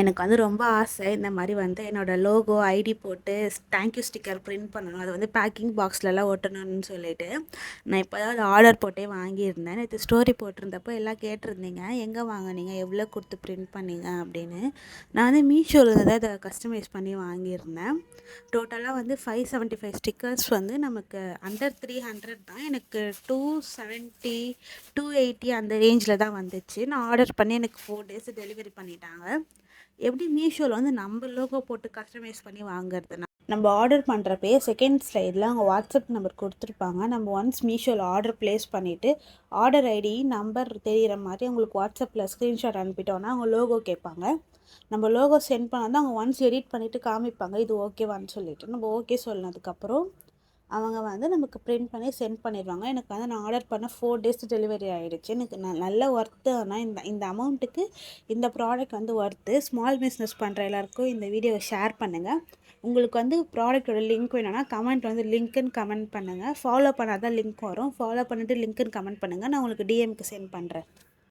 எனக்கு வந்து ரொம்ப ஆசை இந்த மாதிரி வந்து என்னோடய லோகோ ஐடி போட்டு தேங்க்யூ ஸ்டிக்கர் பிரிண்ட் பண்ணணும். அது வந்து பேக்கிங் பாக்ஸ்லலாம் ஒட்டணும்னு சொல்லிட்டு நான் இப்போ தான் அதை ஆர்டர் போட்டே வாங்கியிருந்தேன். நேற்று ஸ்டோரி போட்டிருந்தப்போ எல்லாம் கேட்டிருந்தீங்க, எங்கே வாங்கினீங்க, எவ்வளோ கொடுத்து பிரிண்ட் பண்ணீங்க அப்படின்னு. நான் வந்து மீஷோவில் தான் இதை கஸ்டமைஸ் பண்ணி வாங்கியிருந்தேன். டோட்டலாக வந்து 575 ஸ்டிக்கர்ஸ் வந்து நமக்கு அண்டர் 300 தான். எனக்கு 270 280 அந்த ரேஞ்சில் தான் வந்துச்சு. நான் ஆர்டர் பண்ணி எனக்கு 4 days டெலிவரி பண்ணிட்டாங்க. எப்படி மீஷோவில் வந்து நம்ம லோகோ போட்டு கஸ்டமைஸ் பண்ணி வாங்குறதுனா, நம்ம ஆர்டர் பண்ணுறப்பே செகண்ட் ஸ்லைடில் அவங்க வாட்ஸ்அப் நம்பர் கொடுத்துருப்பாங்க. நம்ம ஒன்ஸ் மீஷோவில் ஆர்டர் ப்ளேஸ் பண்ணிவிட்டு ஆர்டர் ஐடி நம்பர் தெரிகிற மாதிரி அவங்களுக்கு வாட்ஸ்அப்பில் ஸ்க்ரீன்ஷாட் அனுப்பிட்டோன்னா அவங்க லோகோ கேட்பாங்க. நம்ம லோகோ சென்ட் பண்ணால் தான் அவங்க ஒன்ஸ் எடிட் பண்ணிவிட்டு காமிப்பாங்க இது ஓகேவான்னு சொல்லிவிட்டு. நம்ம ஓகே சொன்னதுக்கப்புறம் அவங்க வந்து நமக்கு பிரிண்ட் பண்ணி சென்ட் பண்ணிடுவாங்க. எனக்கு வந்து நான் ஆர்டர் பண்ண 4 days டெலிவரி ஆகிடுச்சு. எனக்கு நல்ல ஒர்த்து. ஆனால் இந்த அமௌண்ட்டுக்கு இந்த ப்ராடக்ட் வந்து ஒர்த்து. ஸ்மால் பிஸ்னஸ் பண்ணுற எல்லாருக்கும் இந்த வீடியோவை ஷேர் பண்ணுங்கள். உங்களுக்கு வந்து ப்ராடக்ட்டோட லிங்க் வேணும்னா கமெண்ட் வந்து லிங்க்குன்னு கமெண்ட் பண்ணுங்கள். ஃபாலோ பண்ணால் தான் லிங்க் வரும். ஃபாலோ பண்ணிவிட்டு லிங்க்குன்னு கமெண்ட் பண்ணுங்கள். நான் உங்களுக்கு டிஎம்க்கு சென்ட் பண்ணுறேன்.